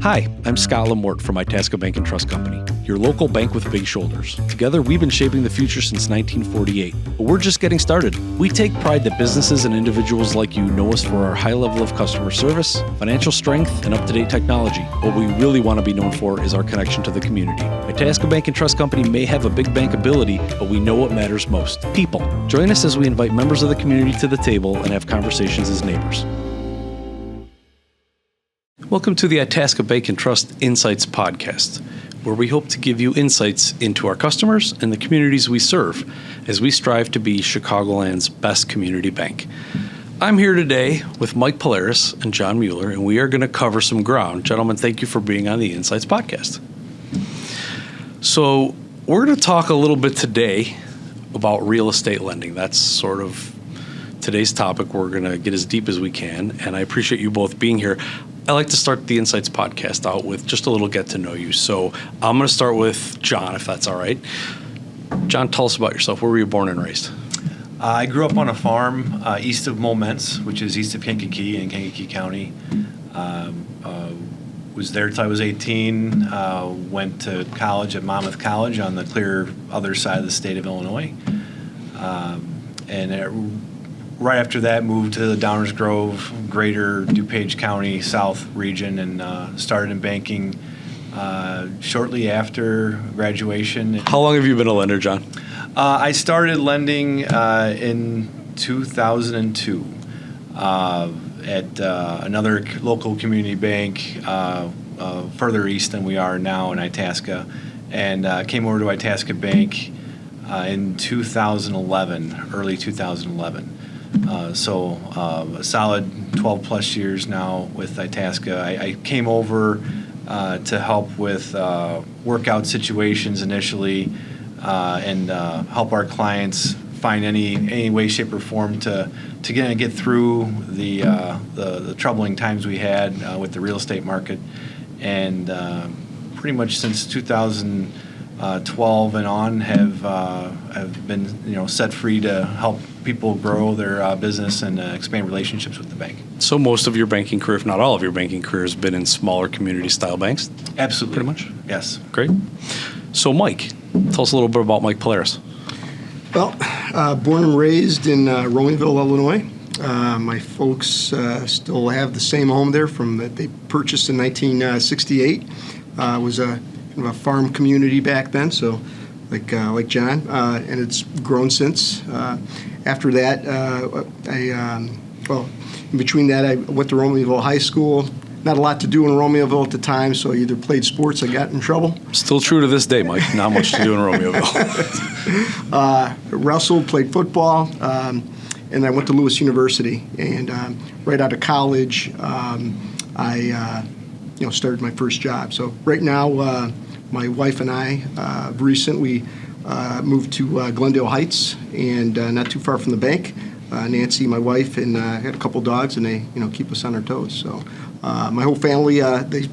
Hi, I'm Scott LaMorte from Itasca Bank Trust Co, your local bank with big shoulders. Together, we've been shaping the future since 1948, but we're just getting started. We take pride that businesses and individuals like you know us for our high level of customer service, financial strength, and up-to-date technology. What we really want to be known for is our connection to the community. Itasca Bank Trust Co may have a big bank ability, but we know what matters most: people. Join us as we invite members of the community to the table and have conversations as neighbors. Welcome to the Itasca Bank Trust Insights podcast, where we hope to give you insights into our customers and the communities we serve as we strive to be Chicagoland's best community bank. I'm here today with Mike Pallares and John Mueller, and we are going to cover some ground. Gentlemen, thank you for being on the Insights podcast. So we're going to talk a little bit today about real estate lending. That's sort of today's topic. We're going to get as deep as we can, and I appreciate you both being here. I like to start the Insights podcast out with just a little get to know you. So I'm going to start with John, if that's all right. John, tell us about yourself. Where were you born and raised? I grew up on a farm east of Moments, which is east of Kankakee in Kankakee County. Was there till I was 18. Went to college at Monmouth College on the clear other side of the state of Illinois. Right after that, moved to the Downers Grove, greater DuPage County South region, and started in banking shortly after graduation. How long have you been a lender, John? I started lending in 2002 at another local community bank further east than we are now in Itasca, and came over to Itasca Bank in 2011, early 2011. So a solid 12 plus years now with Itasca. I came over to help with workout situations initially and help our clients find any way, shape, or form to get through the troubling times we had with the real estate market. And pretty much since 2012 and on have been set free to help people grow their business and expand relationships with the bank. So most of your banking career, if not all of your banking career, has been in smaller community-style banks? Absolutely. Pretty much? Yes. Great. So Mike, tell us a little bit about Mike Pallares. Well, born and raised in Romeo, Illinois. My folks still have the same home there that they purchased in 1968. It was a farm community back then, so like John, and it's grown since. After that, in between that, I went to Romeoville High School. Not a lot to do in Romeoville at the time, so I either played sports or got in trouble. Still true to this day, Mike. Not much to do in Romeoville. Wrestled, played football, and I went to Lewis University. And right out of college, I started my first job. So right now, my wife and I recently moved to Glendale Heights, and not too far from the bank. Nancy, my wife, and had a couple dogs, and they keep us on our toes. So my whole family,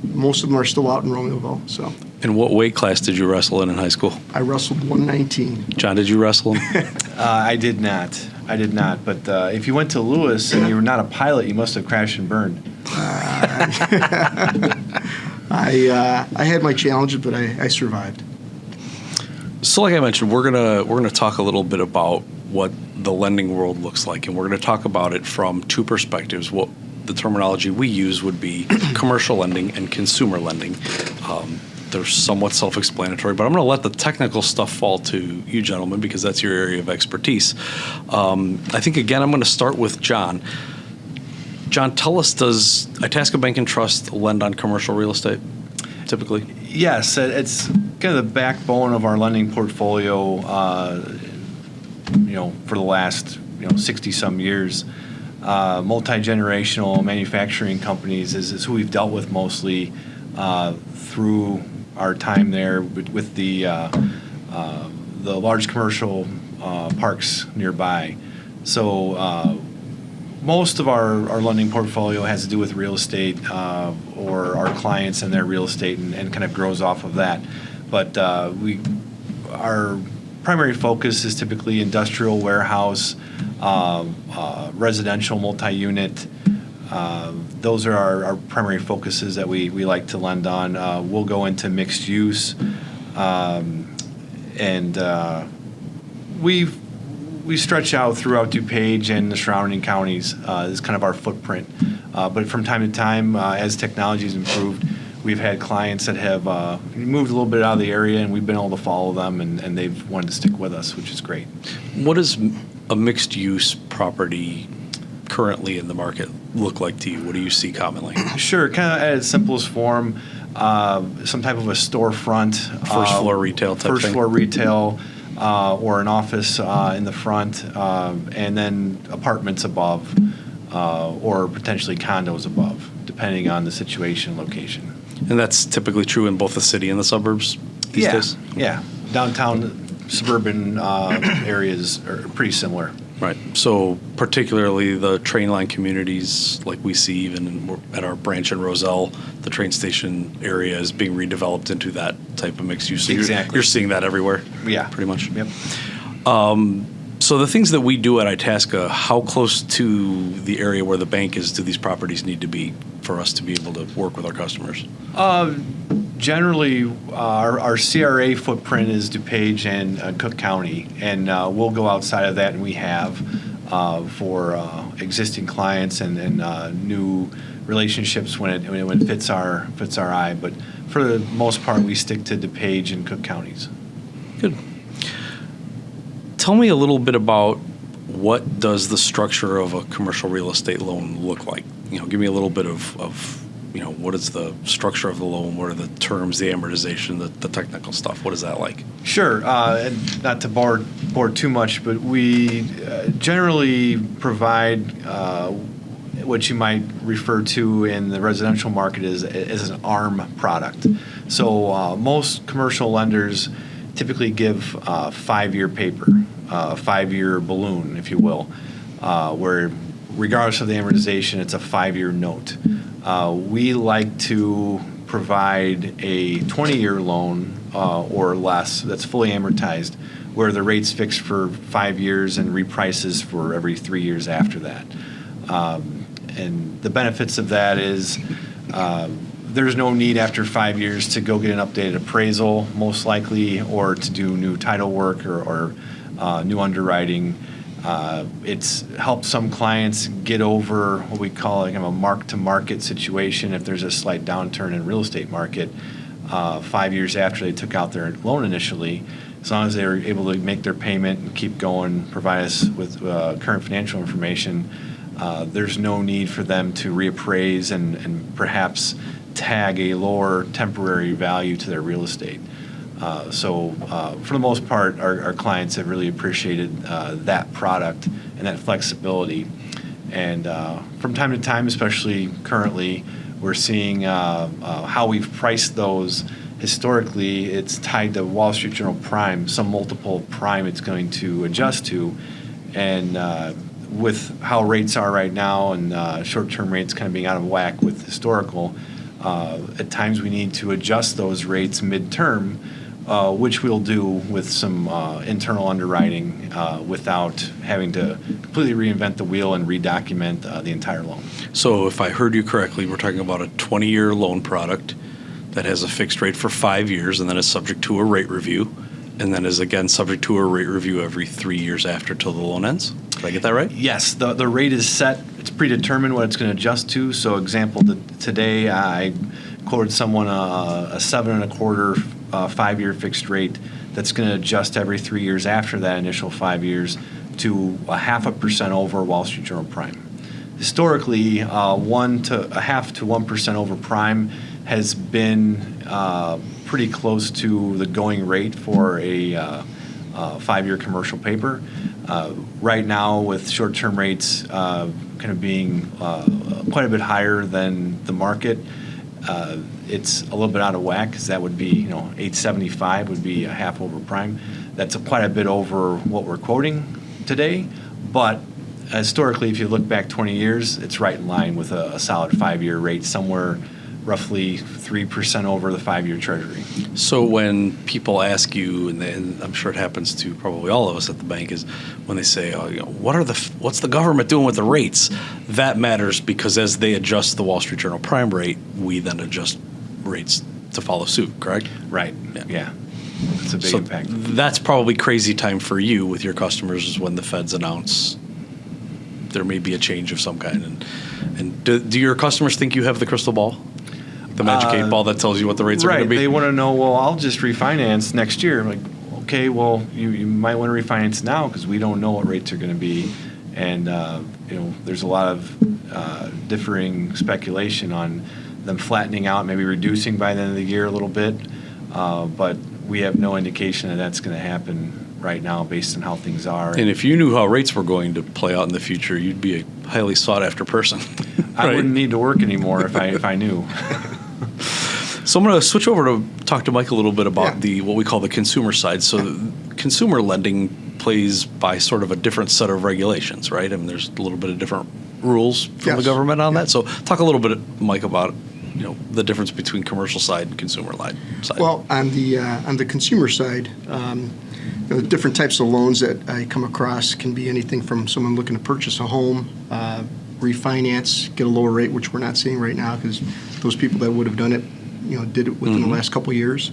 most of them are still out in Romeoville. So. And what weight class did you wrestle in high school? I wrestled 119. John, did you wrestle? I did not. But if you went to Lewis and you were not a pilot, you must have crashed and burned. I had my challenges, but I survived. So like I mentioned, we're gonna talk a little bit about what the lending world looks like, and we're gonna talk about it from two perspectives. What the terminology we use would be commercial lending and consumer lending. They're somewhat self-explanatory, but I'm gonna let the technical stuff fall to you gentlemen because that's your area of expertise. I think again I'm gonna start with John. John, tell us, does Itasca Bank Trust lend on commercial real estate typically? Yes, it's kind of the backbone of our lending portfolio, for the last 60-some years. Multi-generational manufacturing companies is who we've dealt with mostly through our time there with the large commercial parks nearby. So most of our lending portfolio has to do with real estate or our clients and their real estate and kind of grows off of that. But our primary focus is typically industrial warehouse, residential multi-unit, those are our primary focuses that we like to lend on. We'll go into mixed use, and we stretch out throughout DuPage and the surrounding counties. Is kind of our footprint. But from time to time, as technology has improved, we've had clients that have moved a little bit out of the area, and we've been able to follow them, and they've wanted to stick with us, which is great. What does a mixed-use property currently in the market look like to you? What do you see commonly? Sure, kind of at its simplest form, some type of a storefront. First floor retail type First thing? floor retail, or an office in the front, and then apartments above, or potentially condos above, depending on the situation and location. And that's typically true in both the city and the suburbs these days? Yeah. Downtown suburban areas are pretty similar. Right. So particularly the train line communities, like we see even at our branch in Roselle, the train station area is being redeveloped into that type of mixed use. So Exactly. you're seeing that everywhere? Yeah. Pretty much? Yep. So the things that we do at Itasca, how close to the area where the bank is do these properties need to be for us to be able to work with our customers? Generally, our CRA footprint is DuPage and Cook County, and we'll go outside of that, and we have for existing clients and new relationships when it fits our eye. But for the most part, we stick to DuPage and Cook counties. Good. Tell me a little bit about what does the structure of a commercial real estate loan look like? Give me a little bit of what is the structure of the loan? What are the terms, the amortization, the technical stuff? What is that like? Sure. And not to bore too much, but we generally provide what you might refer to in the residential market as an ARM product. So most commercial lenders typically give 5-year paper, 5-year balloon, if you will, where regardless of the amortization, it's a 5-year note. We like to provide a 20-year loan or less that's fully amortized, where the rate's fixed for 5 years and reprices for every 3 years after that. And the benefits of that is there's no need after 5 years to go get an updated appraisal, most likely, or to do new title work or new underwriting. It's helped some clients get over what we call a mark-to-market situation if there's a slight downturn in real estate market 5 years after they took out their loan initially. As long as they were able to make their payment and keep going, provide us with current financial information, there's no need for them to reappraise and perhaps tag a lower temporary value to their real estate. So for the most part, our clients have really appreciated that product and that flexibility. And from time to time, especially currently, we're seeing how we've priced those. Historically, it's tied to Wall Street Journal Prime, some multiple of Prime it's going to adjust to. And with how rates are right now and short-term rates kind of being out of whack with historical, at times we need to adjust those rates midterm, which we'll do with some internal underwriting without having to completely reinvent the wheel and redocument the entire loan. So if I heard you correctly, we're talking about a 20-year loan product that has a fixed rate for 5 years and then is subject to a rate review, and then is again subject to a rate review every 3 years after till the loan ends. Did I get that right? Yes, the rate is set. It's predetermined what it's going to adjust to. So example, today I quoted someone a 7.25 5-year fixed rate that's going to adjust every 3 years after that initial 5 years to 0.5% over Wall Street Journal Prime. Historically, 1 to 0.5 to 1% over Prime has been pretty close to the going rate for a 5-year commercial paper. Right now, with short-term rates kind of being quite a bit higher than the market, it's a little bit out of whack, because that would be, 875 would be 0.5 over Prime. That's quite a bit over what we're quoting today, but historically, if you look back 20 years, it's right in line with a solid 5-year rate, somewhere roughly 3% over the 5-year Treasury. So when people ask you, and I'm sure it happens to probably all of us at the bank, is when they say, "Oh, what's the government doing with the rates?" That matters because as they adjust the Wall Street Journal prime rate, we then adjust rates to follow suit. Correct? Right. Yeah. It's a big impact. That's probably crazy time for you with your customers is when the Feds announce there may be a change of some kind. And do your customers think you have the crystal ball? The magic 8-ball that tells you what the rates are going to be? Right. They want to know, well, I'll just refinance next year. I'm like, okay, well, you might want to refinance now because we don't know what rates are going to be. And, there's a lot of differing speculation on them flattening out, maybe reducing by the end of the year a little bit. But we have no indication that that's going to happen right now based on how things are. And if you knew how rates were going to play out in the future, you'd be a highly sought-after person. I wouldn't need to work anymore if I knew. So I'm going to switch over to talk to Mike a little bit about what we call the consumer side. So consumer lending plays by sort of a different set of regulations, right? I mean, there's a little bit of different rules from the government on that. So talk a little bit, Mike, about the difference between commercial side and consumer side. Well, on the consumer side, the different types of loans that I come across can be anything from someone looking to purchase a home, refinance, get a lower rate, which we're not seeing right now because those people that would have done it, did it within the last couple of years,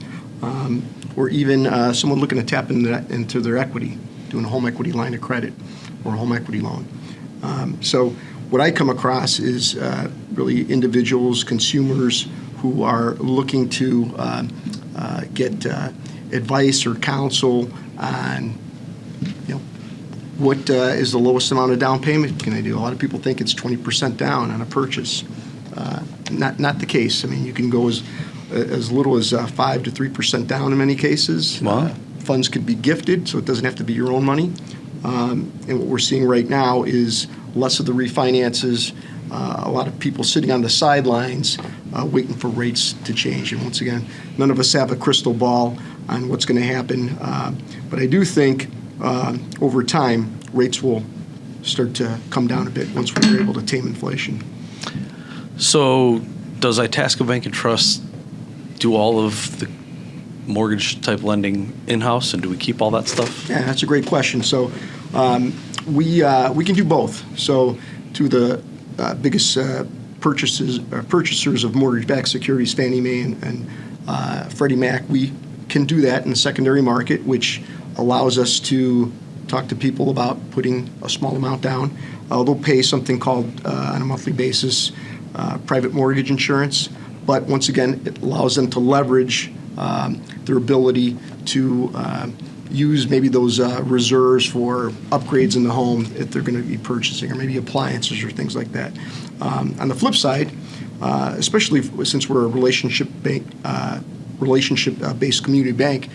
or even someone looking to tap into their equity, doing a home equity line of credit or a home equity loan. So what I come across is really individuals, consumers who are looking to get advice or counsel on, what is the lowest amount of down payment can I do? A lot of people think it's 20% down on a purchase. Not the case. I mean, you can go as little as 5 to 3% down in many cases. Wow. Funds could be gifted, so it doesn't have to be your own money. And what we're seeing right now is less of the refinances, a lot of people sitting on the sidelines waiting for rates to change. And once again, none of us have a crystal ball on what's going to happen. But I do think over time, rates will start to come down a bit once we're able to tame inflation. So does Itasca Bank Trust do all of the mortgage-type lending in-house, and do we keep all that stuff? Yeah, that's a great question. So we can do both. So to the biggest purchasers of mortgage-backed securities, Fannie Mae and Freddie Mac, we can do that in the secondary market, which allows us to talk to people about putting a small amount down. They'll pay something called, on a monthly basis, private mortgage insurance. But once again, it allows them to leverage their ability to use maybe those reserves for upgrades in the home if they're going to be purchasing, or maybe appliances or things like that. On the flip side, especially since we're a relationship-based community bank,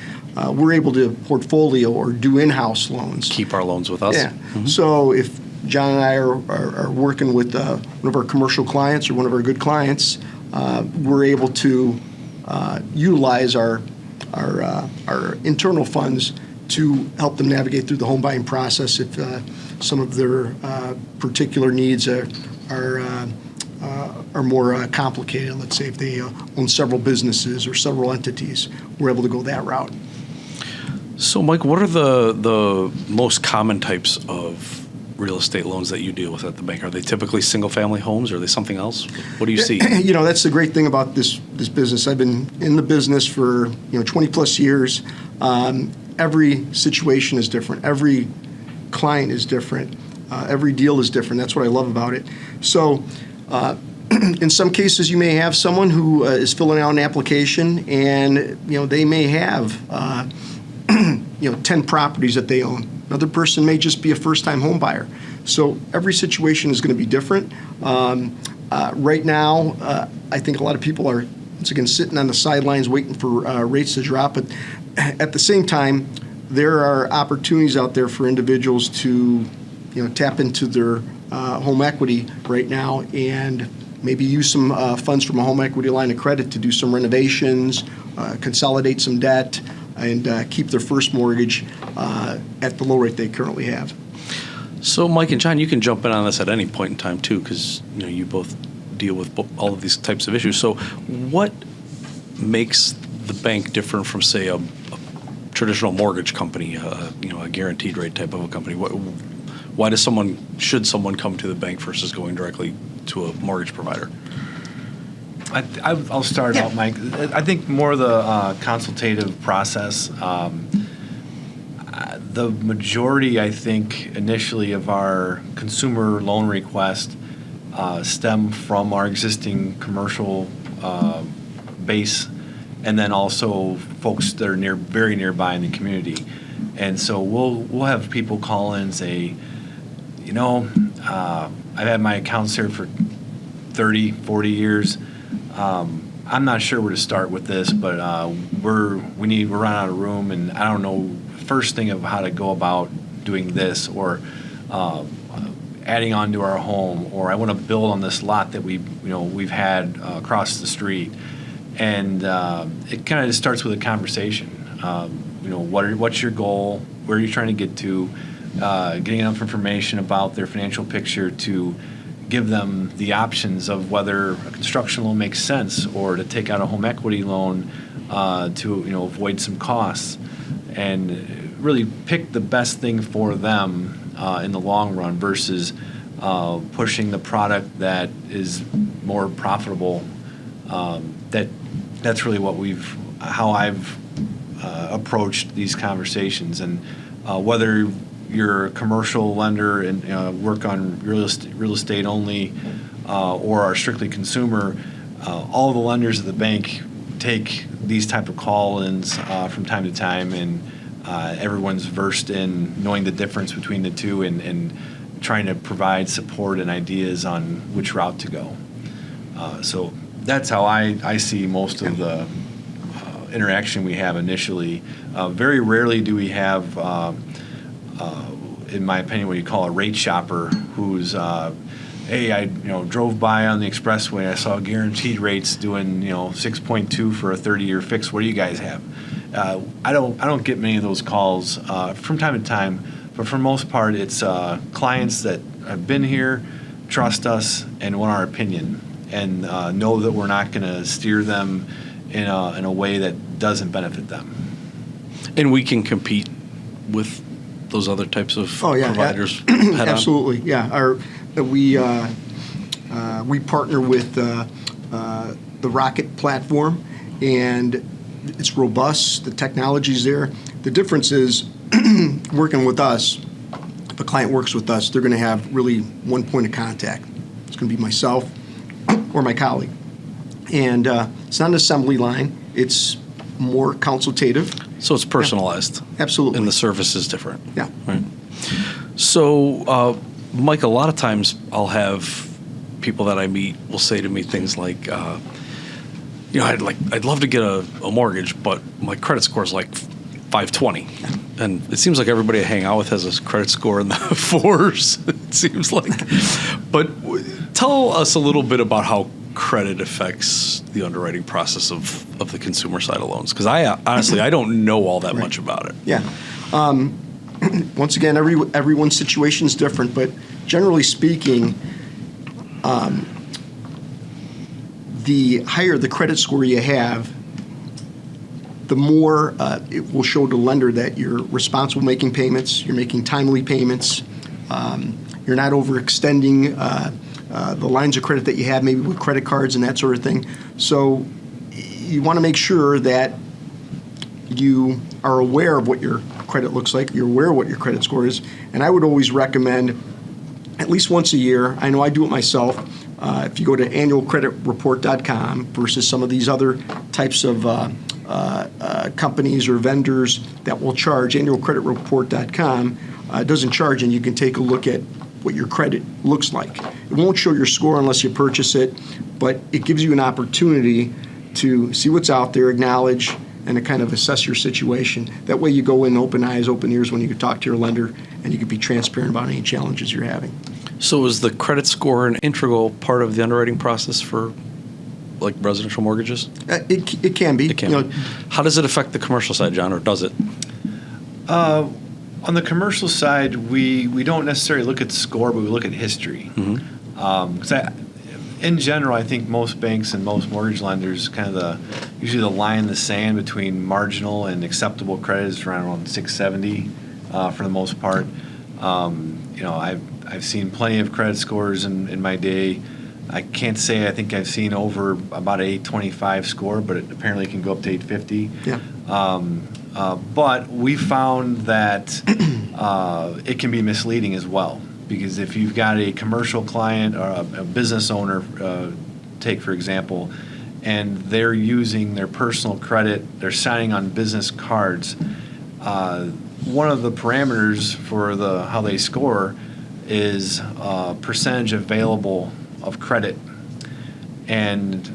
we're able to portfolio or do in-house loans. Keep our loans with us? Yeah. Mm-hmm. So if John and I are working with one of our commercial clients or one of our good clients, we're able to utilize our internal funds to help them navigate through the home buying process if some of their particular needs are more complicated. Let's say if they own several businesses or several entities, we're able to go that route. So, Mike, what are the most common types of real estate loans that you deal with at the bank? Are they typically single-family homes, or are they something else? What do you see? That's the great thing about this business. I've been in the business for 20-plus years. Every situation is different. Every client is different. Every deal is different. That's what I love about it. So in some cases, you may have someone who is filling out an application, and they may have 10 properties that they own. Another person may just be a first-time home buyer. So every situation is going to be different. Right now, I think a lot of people are, once again, sitting on the sidelines waiting for rates to drop. But at the same time, there are opportunities out there for individuals to tap into their home equity right now and maybe use some funds from a home equity line of credit to do some renovations, consolidate some debt, and keep their first mortgage at the low rate they currently have. So, Mike and John, you can jump in on this at any point in time, too, because you both deal with all of these types of issues. So what makes the bank different from, say, a traditional mortgage company, a guaranteed rate type of a company? Why should someone come to the bank versus going directly to a mortgage provider? I'll start out, Mike. I think more the consultative process. The majority, I think, initially of our consumer loan request stem from our existing commercial base, and then also folks that are very nearby in the community. And so we'll have people call in and say, I've had my accounts here for 30, 40 years. I'm not sure where to start with this, but we're running out of room, and I don't know first thing of how to go about doing this, or adding on to our home, or I want to build on this lot that we've had across the street. And it kind of just starts with a conversation. What's your goal? Where are you trying to get to? Getting enough information about their financial picture to give them the options of whether a construction loan makes sense, or to take out a home equity loan to avoid some costs, and really pick the best thing for them in the long run versus pushing the product that is more profitable. That's really how I've approached these conversations. And whether you're a commercial lender and work on real estate only, or are strictly consumer, all the lenders at the bank take these type of call-ins from time to time, and everyone's versed in knowing the difference between the two, and trying to provide support and ideas on which route to go. So that's how I see most of the interaction we have initially. Very rarely do we have, in my opinion, what you call a rate shopper who's, hey, I drove by on the expressway, I saw guaranteed rates doing 6.2 for a 30-year fix. What do you guys have? I don't get many of those calls from time to time, but for the most part, it's clients that have been here, trust us, and want our opinion, and know that we're not going to steer them in a way that doesn't benefit them. And we can compete with those other types of providers. Absolutely, yeah. We partner with the Rocket platform, and it's robust. The technology's there. The difference is working with us. If a client works with us, they're going to have really one point of contact. It's going to be myself or my colleague, and it's not an assembly line. It's more consultative. So it's personalized. Yeah, absolutely. And the service is different. Yeah. Right. So, Mike, a lot of times I'll have people that I meet will say to me things like, I'd love to get a mortgage, but my credit score is like 520. And it seems like everybody I hang out with has a credit score in the fours, it seems like. But tell us a little bit about how credit affects the underwriting process of the consumer side of loans, because I honestly I don't know all that much about it. Yeah. Once again, everyone's situation is different, but generally speaking, the higher the credit score you have, the more it will show the lender that you're responsible making payments, you're making timely payments, you're not overextending the lines of credit that you have, maybe with credit cards and that sort of thing. So you want to make sure that you are aware of what your credit looks like, you're aware of what your credit score is, and I would always recommend at least once a year. I know I do it myself. If you go to annualcreditreport.com versus some of these other types of companies or vendors that will charge, annualcreditreport.com doesn't charge, and you can take a look at what your credit looks like. It won't show your score unless you purchase it, but it gives you an opportunity to see what's out there, acknowledge, and to kind of assess your situation. That way you go in open eyes, open ears when you can talk to your lender, and you can be transparent about any challenges you're having. So is the credit score an integral part of the underwriting process for like residential mortgages? It can be. It can be. How does it affect the commercial side, John, or does it? On the commercial side, we don't necessarily look at the score, but we look at history. Mm-hmm. In general, I think most banks and most mortgage lenders, usually the line in the sand between marginal and acceptable credit is around 670 for the most part. I've seen plenty of credit scores in my day. I can't say I think I've seen over about an 825 score, but it apparently can go up to 850. Yeah. But we found that it can be misleading as well, because if you've got a commercial client or a business owner, take for example, and they're using their personal credit, they're signing on business cards, one of the parameters for how they score is percentage available of credit, and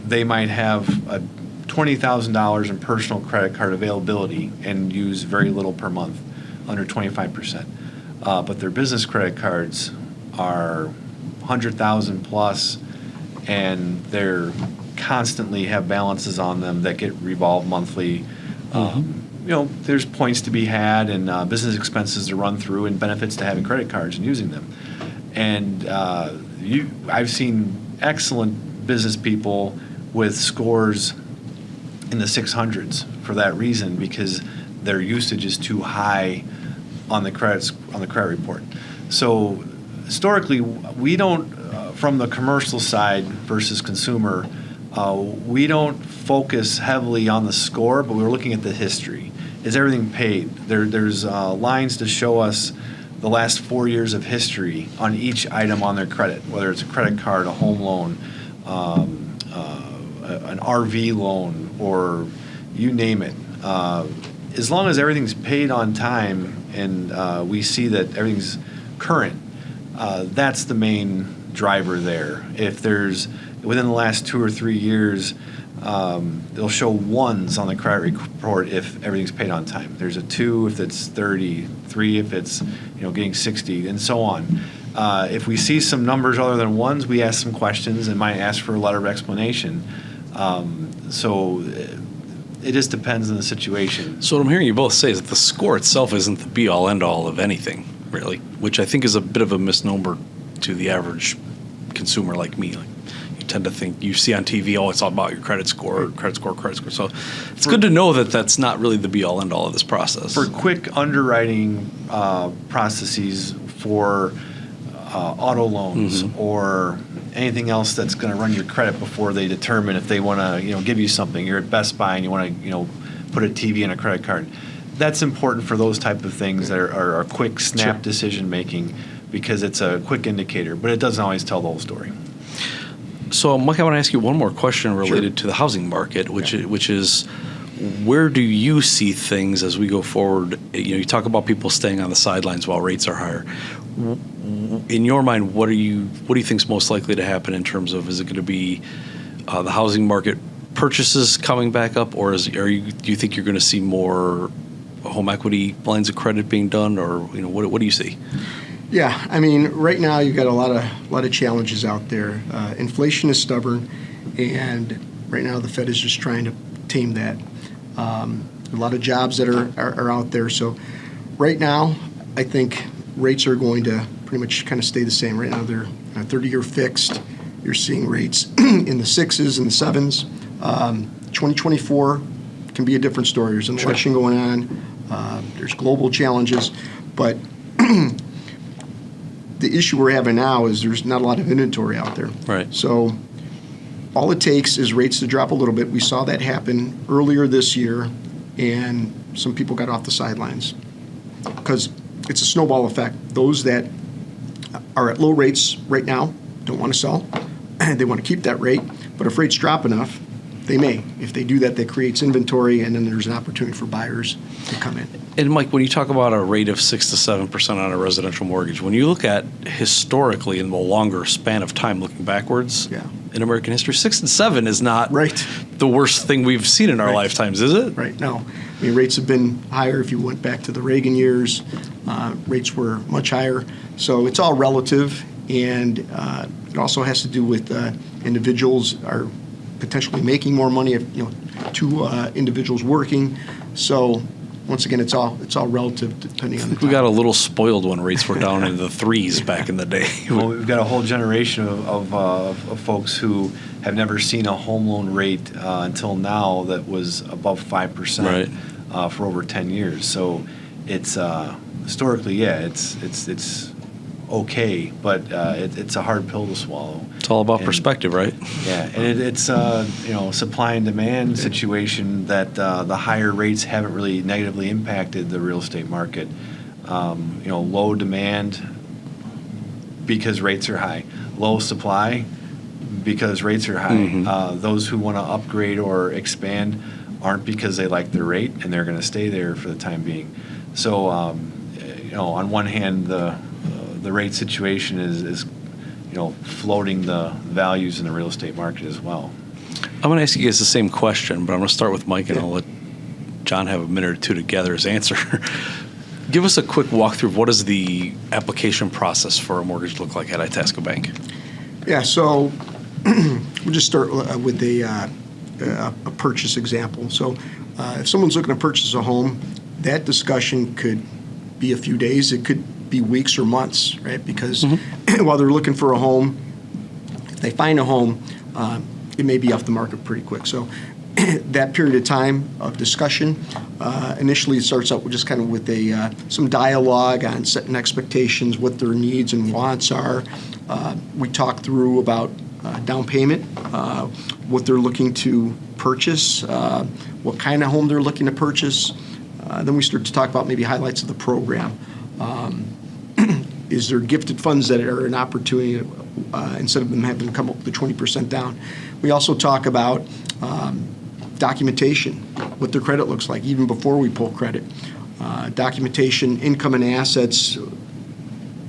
they might have a $20,000 in personal credit card availability and use very little per month, under 25%. But their business credit cards are 100,000 plus, and they're constantly have balances on them that get revolved monthly. There's points to be had and business expenses to run through and benefits to having credit cards and using them. And I've seen excellent business people with scores in the 600s for that reason, because their usage is too high on the credit report. So historically, we don't, from the commercial side versus consumer, we don't focus heavily on the score, but we're looking at the history. Is everything paid? There's lines to show us the last 4 years of history on each item on their credit, whether it's a credit card, a home loan, an RV loan, or you name it. As long as everything's paid on time and we see that everything's current, that's the main driver there. If there's, within the last 2 or 3 years, they'll show ones on the credit report if everything's paid on time. There's a 2 if it's 30, 3 if it's getting 60, and so on. If we see some numbers other than ones, we ask some questions and might ask for a letter of explanation. So it just depends on the situation. So what I'm hearing you both say is that the score itself isn't the be-all, end-all of anything, really, which I think is a bit of a misnomer to the average consumer like me. Like, you tend to think, you see on TV, it's all about your credit score. So it's good to know that that's not really the be-all, end-all of this process. For quick underwriting processes for auto loans or anything else that's going to run your credit before they determine if they want to give you something. You're at Best Buy and you want to put a TV in a credit card. That's important for those type of things that are quick snap decision making, because it's a quick indicator, but it doesn't always tell the whole story. So Mike, I want to ask you one more question related to the housing market, which is, where do you see things as we go forward? You talk about people staying on the sidelines while rates are higher. In your mind, what do you think is most likely to happen in terms of, is it going to be the housing market purchases coming back up, or do you think you're going to see more home equity lines of credit being done, or what do you see? Yeah, I mean, right now you've got a lot of challenges out there. Inflation is stubborn, and right now the Fed is just trying to tame that. A lot of jobs that are out there. So right now, I think rates are going to pretty much kind of stay the same. Right now they're 30-year fixed. You're seeing rates in the 6s and the 7s. 2024 can be a different story. There's an election going on. There's global challenges, but the issue we're having now is there's not a lot of inventory out there. Right. So all it takes is rates to drop a little bit. We saw that happen earlier this year, and some people got off the sidelines because it's a snowball effect. Those that are at low rates right now don't want to sell. They want to keep that rate, but if rates drop enough, they may. If they do that, that creates inventory, and then there's an opportunity for buyers to come in. And Mike, when you talk about a rate of 6 to 7% on a residential mortgage, when you look at historically in the longer span of time, looking backwards in American history, 6 and 7 is not the worst thing we've seen in our lifetimes, is it? Right. No. I mean, rates have been higher. If you went back to the Reagan years, rates were much higher. So it's all relative, and it also has to do with individuals are potentially making more money if two individuals working. So once again, it's all relative depending on the We time. got a little spoiled when rates were down in the threes back in the day. Well, we've got a whole generation of folks who have never seen a home loan rate until now that was above 5%, Right. For over 10 years. So it's historically, it's okay, but it's a hard pill to swallow. It's all about And- perspective, right? Yeah, and it's supply and demand situation that the higher rates haven't really negatively impacted the real estate market. Low demand because rates are high, low supply because rates are high. Mhm. Those who want to upgrade or expand aren't because they like their rate and they're going to stay there for the time being. So, on one hand, the rate situation is floating the values in the real estate market as well. I'm going to ask you guys the same question, but I'm going to start with Mike, and I'll let John have a minute or two to gather his answer. Give us a quick walkthrough of what does the application process for a mortgage look like at Itasca Bank? Yeah, so we'll just start with a purchase example. So if someone's looking to purchase a home, that discussion could be a few days. It could be weeks or months, right? Because while they're looking for a home, if they find a home, it may be off the market pretty quick. So that period of time of discussion, initially it starts out with just kind of with some dialogue on setting expectations, what their needs and wants are. We talk through about down payment, what they're looking to purchase, what kind of home they're looking to purchase. Then we start to talk about maybe highlights of the program. Is there gifted funds that are an opportunity instead of them having to come up with the 20% down? We also talk about documentation, what their credit looks like, even before we pull credit. Documentation, income and assets,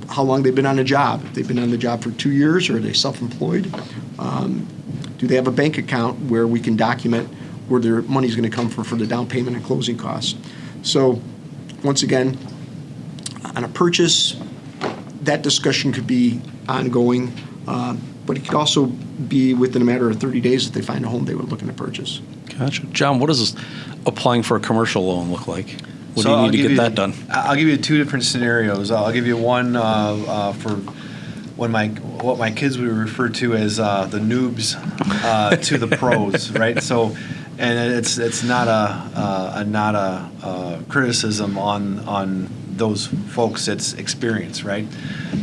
how long they've been on a job. If they've been on the job for 2 years, or are they self-employed? Do they have a bank account where we can document where their money's going to come from for the down payment and closing costs? So once again, on a purchase, that discussion could be ongoing, but it could also be within a matter of 30 days if they find a home they were looking to purchase. Gotcha. John, what does applying for a commercial loan look like? What do So you I'll need to give get you- that done? I'll give you two different scenarios. I'll give you one for what my kids would refer to as the noobs to the pros, right? So, and it's not a criticism on those folks. It's experience, right?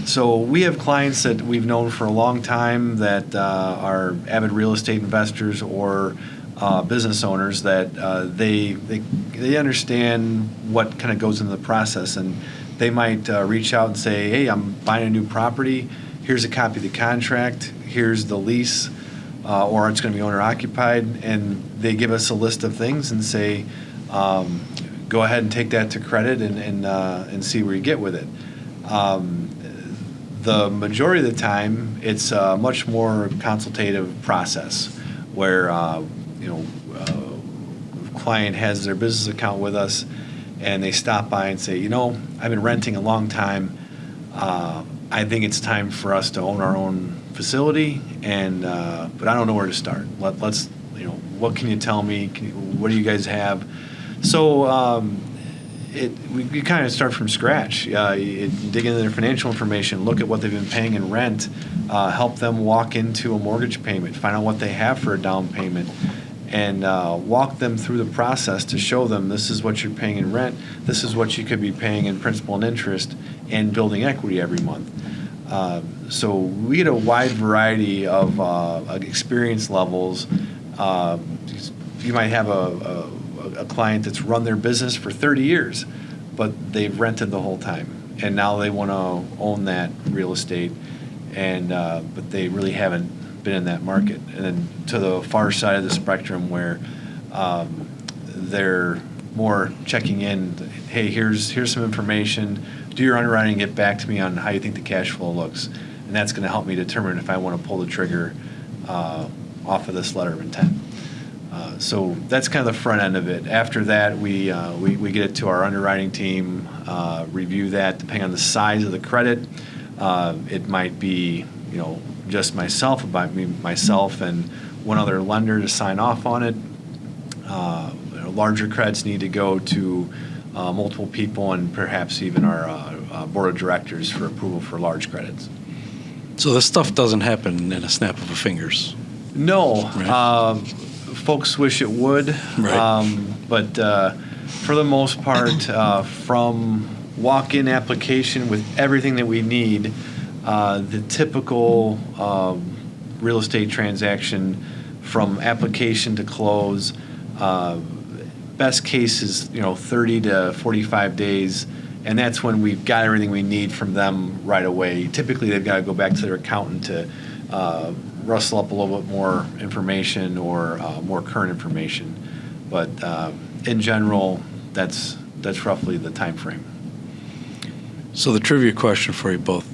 So we have clients that we've known for a long time that are avid real estate investors or business owners that they understand what kind of goes into the process, and they might reach out and say, hey, I'm buying a new property, here's a copy of the contract, here's the lease, or it's going to be owner occupied, and they give us a list of things and say, go ahead and take that to credit and see where you get with it. The majority of the time, it's a much more consultative process where client has their business account with us, and they stop by and say, I've been renting a long time. I think it's time for us to own our own facility, but I don't know where to start. Let's what can you tell me? What do you guys have? So we kind of start from scratch. You dig into their financial information, look at what they've been paying in rent, help them walk into a mortgage payment, find out what they have for a down payment, and walk them through the process to show them this is what you're paying in rent, this is what you could be paying in principal and interest, and building equity every month. So we get a wide variety of experience levels. You might have a client that's run their business for 30 years, but they've rented the whole time, and now they want to own that real estate, but they really haven't been in that market. And then to the far side of the spectrum where they're more checking in, hey, here's some information, do your underwriting, get back to me on how you think the cash flow looks, and that's going to help me determine if I want to pull the trigger off of this letter of intent. So that's kind of the front end of it. After that, we get it to our underwriting team, review that. Depending on the size of the credit, it might be just myself, it might be myself and one other lender to sign off on it. Larger credits need to go to multiple people and perhaps even our board of directors for approval for large credits. So this stuff doesn't happen in a snap of a fingers. No, Right. folks wish it would, Right. but for the most part, from walk-in application with everything that we need, the typical real estate transaction from application to close, best case is 30 to 45 days, and that's when we've got everything we need from them right away. Typically, they've got to go back to their accountant to rustle up a little bit more information or more current information. But in general, that's roughly the time frame. So the trivia question for you both: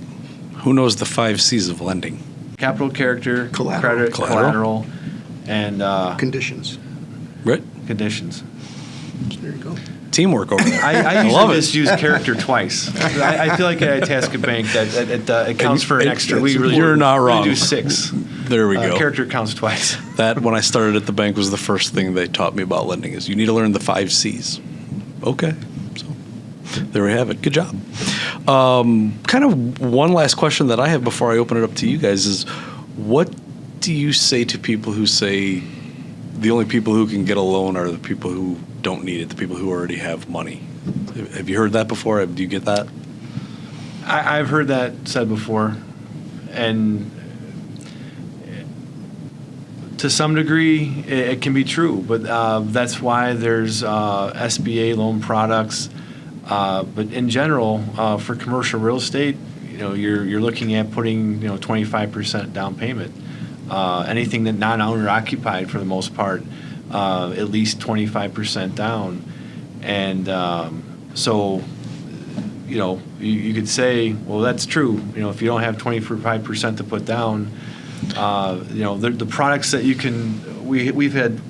who knows the 5 C's of lending? Capital, character, Collateral. credit, Collateral. and Conditions. Right. conditions. There you go. Teamwork over there. I love usually it. just use character twice. I feel like at Itasca Bank that it counts for an extra. We really You're not wrong. We do 6. There we go. Character counts twice. That, when I started at the bank, was the first thing they taught me about lending, is you need to learn the 5 C's. Okay. So there we have it. Good job. Kind of one last question that I have before I open it up to you guys is, what do you say to people who say the only people who can get a loan are the people who don't need it, the people who already have money? Have you heard that before? Do you get that? I've heard that said before, and to some degree, it can be true. But that's why there's SBA loan products. But in general, for commercial real estate, you're looking at putting 25% down payment. Anything that non-owner occupied, for the most part, at least 25% down. And so, you could say, well, that's true. If you don't have 25% to put down, the products that you can, we've had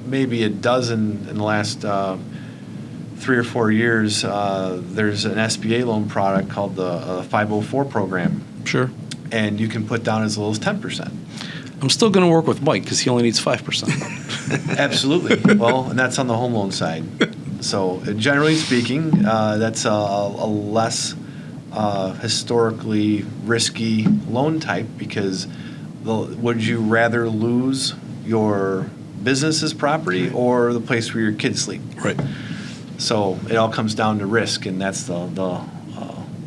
maybe a dozen in the last 3 or 4 years. There's an SBA loan product called the 504 program. Sure. And you can put down as little as 10%. I'm still going to work with Mike because he only needs 5%. Absolutely. Well, and that's on the home loan side. So generally speaking, that's a less historically risky loan type, because would you rather lose your business's property or the place where your kids sleep? Right. So it all comes down to risk, and that's the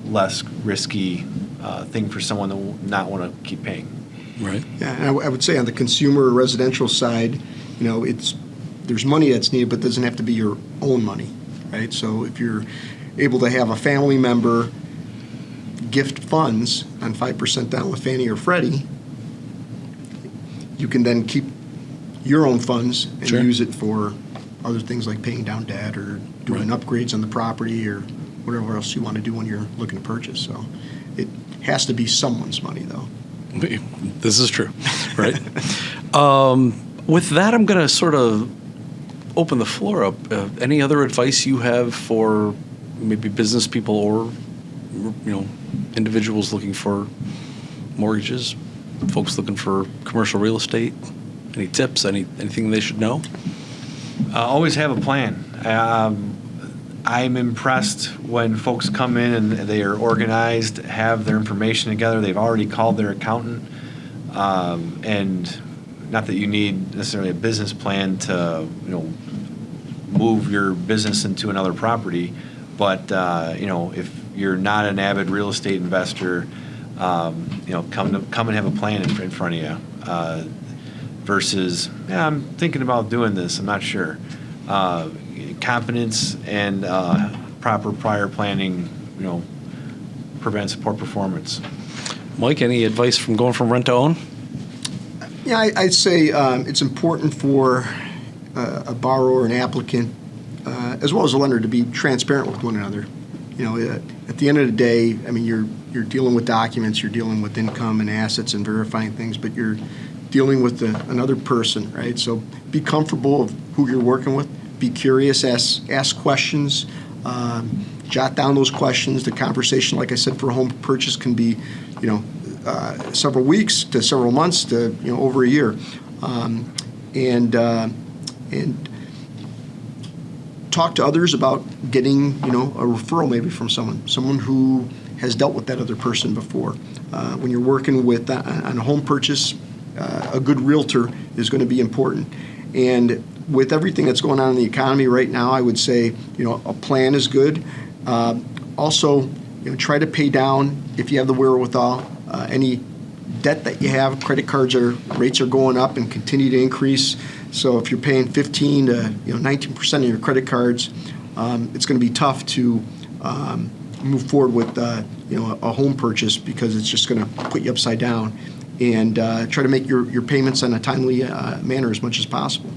less risky thing for someone to not want to keep paying. Right. Yeah, and I would say on the consumer residential side, there's money that's needed, but it doesn't have to be your own money, right? So if you're able to have a family member gift funds on 5% down with Fannie or Freddie, you can then keep your own funds and Sure. use it for other things like paying down debt or doing Right. upgrades on the property or whatever else you want to do when you're looking to purchase. So it has to be someone's money, though. This is true, right? With that, I'm going to sort of open the floor up. Any other advice you have for maybe business people or, individuals looking for mortgages, folks looking for commercial real estate? Any tips? Anything they should know? Always have a plan. I'm impressed when folks come in and they are organized, have their information together. They've already called their accountant, and not that you need necessarily a business plan to, move your business into another property, but if you're not an avid real estate investor, come and have a plan in front of you. Versus, I'm thinking about doing this, I'm not sure. Competence and proper prior planning, prevents poor performance. Mike, any advice from going from rent to own? Yeah, I'd say it's important for a borrower, an applicant, as well as a lender, to be transparent with one another. At the end of the day, you're dealing with documents, you're dealing with income and assets and verifying things, but you're dealing with another person, right? So be comfortable of who you're working with. Be curious, ask questions, jot down those questions. The conversation, like I said, for a home purchase can be, several weeks to several months to over a year, and talk to others about getting, a referral maybe from someone who has dealt with that other person before. When you're working with on a home purchase, a good realtor is going to be important. And with everything that's going on in the economy right now, I would say, a plan is good. Also, try to pay down, if you have the wherewithal, any debt that you have. Credit cards rates are going up and continue to increase. So if you're paying 15 to 19% of your credit cards, it's going to be tough to move forward with a home purchase, because it's just going to put you upside down. And try to make your payments in a timely manner as much as possible.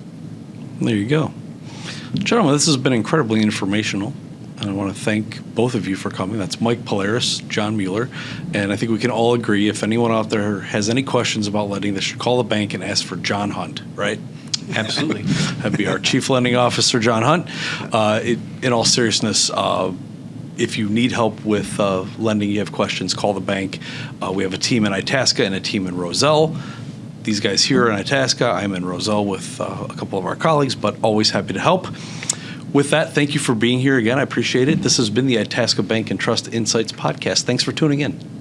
There you go. Gentlemen, this has been incredibly informational, and I want to thank both of you for coming. That's Mike Pallares, John Mueller, and I think we can all agree, if anyone out there has any questions about lending, they should call the bank and ask for John Hunt, right? Absolutely. That'd be our Chief Lending Officer, John Hunt. In all seriousness, if you need help with lending, you have questions, call the bank. We have a team in Itasca and a team in Roselle. These guys here in Itasca, I'm in Roselle with a couple of our colleagues, but always happy to help. With that, thank you for being here again. I appreciate it. This has been the Itasca Bank and Trust Insights podcast. Thanks for tuning in.